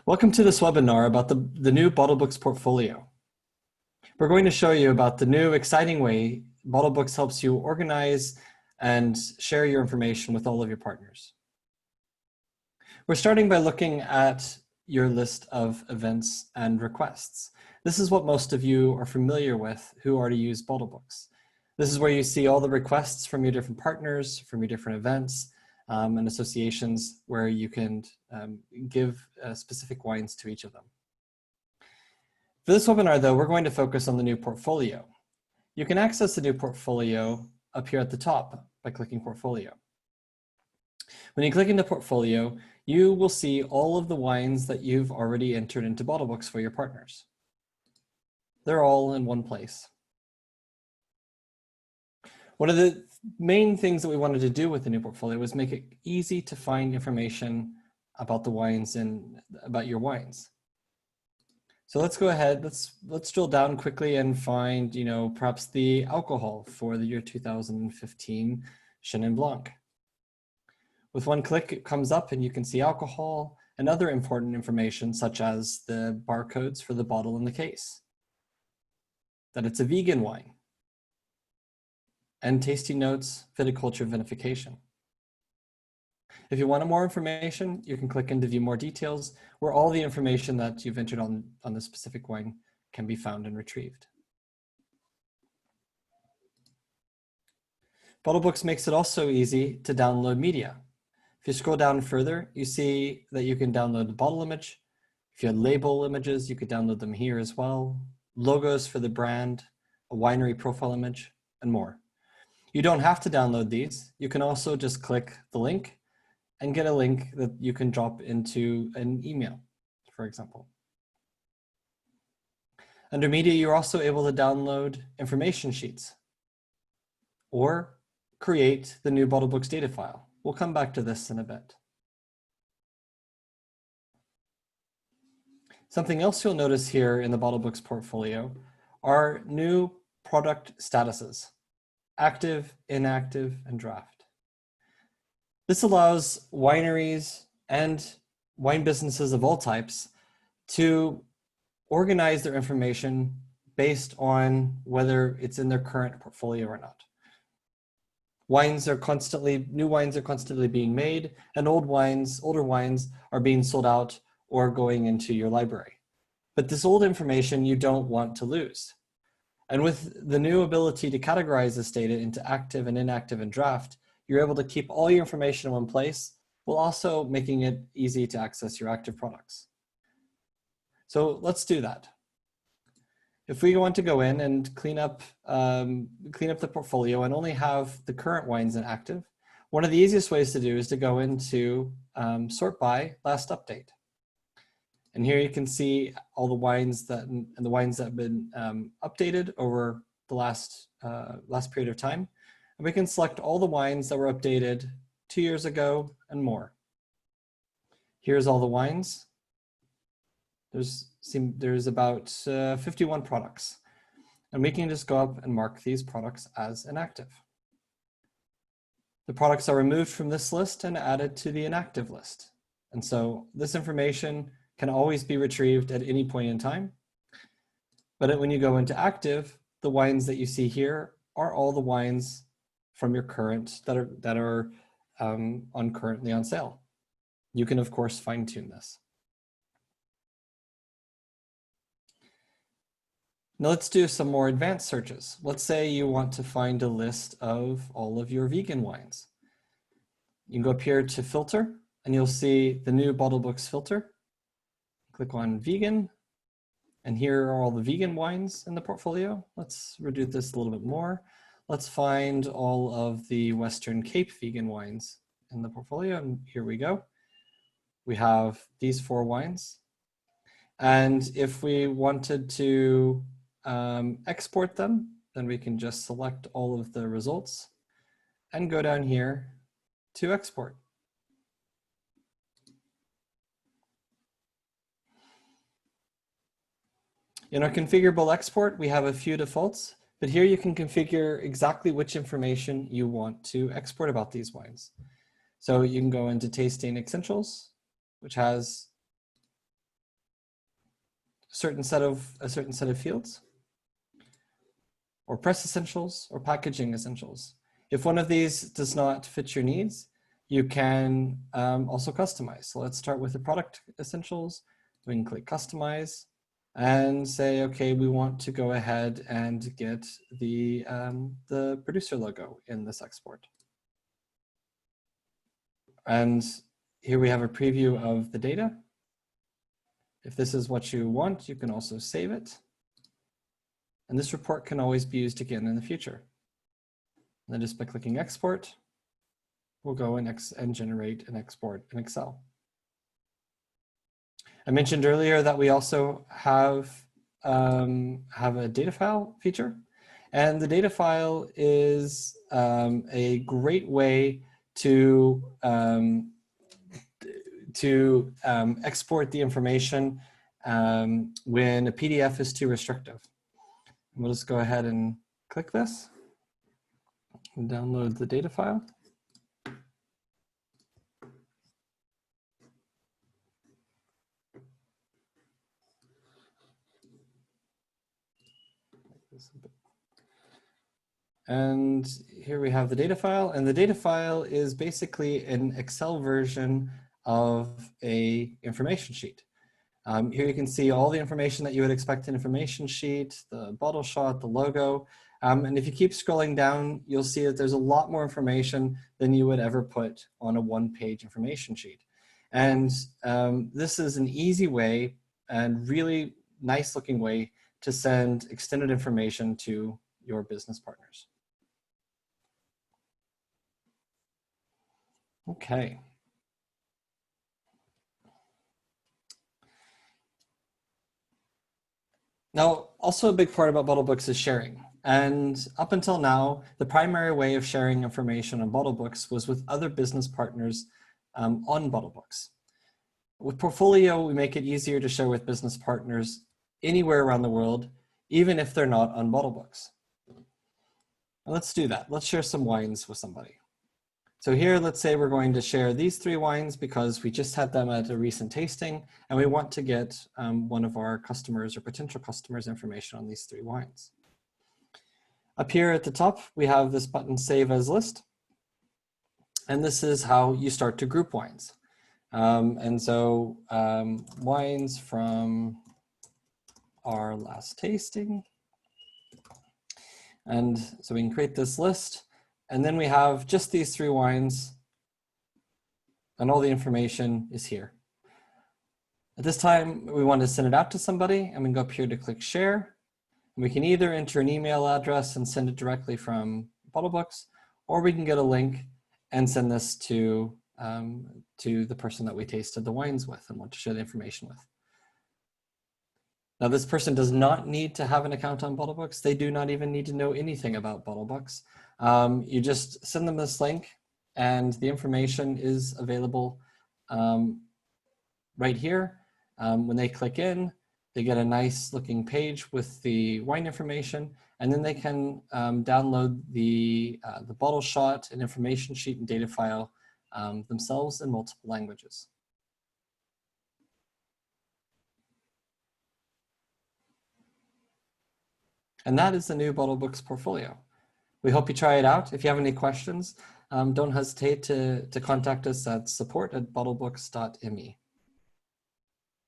Welcome to this webinar about the new Bottlebooks portfolio. We're going to show you about the new exciting way Bottlebooks helps you organize and share your information with all of your partners. We're starting by looking at your list of events and requests. This is what most of you are familiar with who already use Bottlebooks. This is where you see all the requests from your different partners, from your different events, and associations where you can give specific wines to each of them. For this webinar, though, we're going to focus on the new portfolio. You can access the new portfolio up here at the top by clicking Portfolio. When you click into Portfolio, you will see all of the wines that you've already entered into Bottlebooks for your partners. They're all in one place. One of the main things that we wanted to do with the new portfolio was make it easy to find information about the wines and about your wines. So let's go ahead, let's drill down quickly and find, perhaps the alcohol for the year 2015 Chenin Blanc. With one click, it comes up and you can see alcohol and other important information such as the barcodes for the bottle and the case, that it's a vegan wine, and tasting notes, viticulture, vinification. If you want more information, you can click into view more details where all the information that you've entered on the specific wine can be found and retrieved. Bottlebooks makes it also easy to download media. If you scroll down further, you see that you can download the bottle image. If you had label images, you could download them here as well. Logos for the brand, a winery profile image, and more. You don't have to download these. You can also just click the link and get a link that you can drop into an email, for example. Under media, you're also able to download information sheets or create the new Bottlebooks data file. We'll come back to this in a bit. Something else you'll notice here in the Bottlebooks portfolio are new product statuses: active, inactive, and draft. This allows wineries and wine businesses of all types to organize their information based on whether it's in their current portfolio or not. New wines are constantly being made, and older wines are being sold out or going into your library. But this old information you don't want to lose. And with the new ability to categorize this data into active and inactive and draft, you're able to keep all your information in one place while also making it easy to access your active products. So let's do that. If we want to go in and clean up the portfolio and only have the current wines in active, one of the easiest ways to do is to go into sort by last update. And here you can see all the wines that have been updated over the last period of time. And we can select all the wines that were updated 2 years ago and more. Here's all the wines. There's about 51 products. And we can just go up and mark these products as inactive. The products are removed from this list and added to the inactive list. And so this information can always be retrieved at any point in time. But when you go into active, the wines that you see here are all the wines from your current that are currently on sale. You can, of course, fine-tune this. Now let's do some more advanced searches. Let's say you want to find a list of all of your vegan wines. You can go up here to filter, and you'll see the new Bottlebooks filter. Click on vegan, and here are all the vegan wines in the portfolio. Let's reduce this a little bit more. Let's find all of the Western Cape vegan wines in the portfolio, and here we go. We have these 4 wines. And if we wanted to export them, then we can just select all of the results and go down here to export. In our configurable export, we have a few defaults, but here you can configure exactly which information you want to export about these wines. So you can go into Tasting Essentials, which has a certain set of fields, or press essentials, or packaging essentials. If one of these does not fit your needs, you can also customize. So let's start with the product essentials. We can click customize and say, okay, we want to go ahead and get the producer logo in this export. And here we have a preview of the data. If this is what you want, you can also save it. And this report can always be used again in the future. And then just by clicking export, we'll go and generate an export in Excel. I mentioned earlier that we also have a data file feature. And the data file is a great way to export the information when a PDF is too restrictive. We'll just go ahead and click this and download the data file. And here we have the data file, and the data file is basically an Excel version of a information sheet. Here you can see all the information that you would expect in an information sheet, the bottle shot, the logo. And if you keep scrolling down, you'll see that there's a lot more information than you would ever put on a one-page information sheet. And this is an easy way and really nice looking way to send extended information to your business partners. Okay. Now, also a big part about Bottlebooks is sharing. And up until now, the primary way of sharing information on Bottlebooks was with other business partners on Bottlebooks. With Portfolio, we make it easier to share with business partners anywhere around the world, even if they're not on Bottlebooks. And let's do that. Let's share some wines with somebody. So here, let's say we're going to share these 3 wines because we just had them at a recent tasting, and we want to get one of our customers or potential customers information on these 3 wines. Up here at the top, we have this button, Save as List. And this is how you start to group wines. And so wines from our last tasting. And so we can create this list. And then we have just these 3 wines, and all the information is here. At this time, we want to send it out to somebody, and we can go up here to click share. And we can either enter an email address and send it directly from Bottlebooks, or we can get a link and send this to the person that we tasted the wines with and want to share the information with. Now, this person does not need to have an account on Bottlebooks. They do not even need to know anything about Bottlebooks. You just send them this link, and the information is available right here. When they click in, they get a nice looking page with the wine information, and then they can download the bottle shot and information sheet and data file themselves in multiple languages. And that is the new Bottlebooks portfolio. We hope you try it out. If you have any questions, don't hesitate to contact us at support@bottlebooks.me.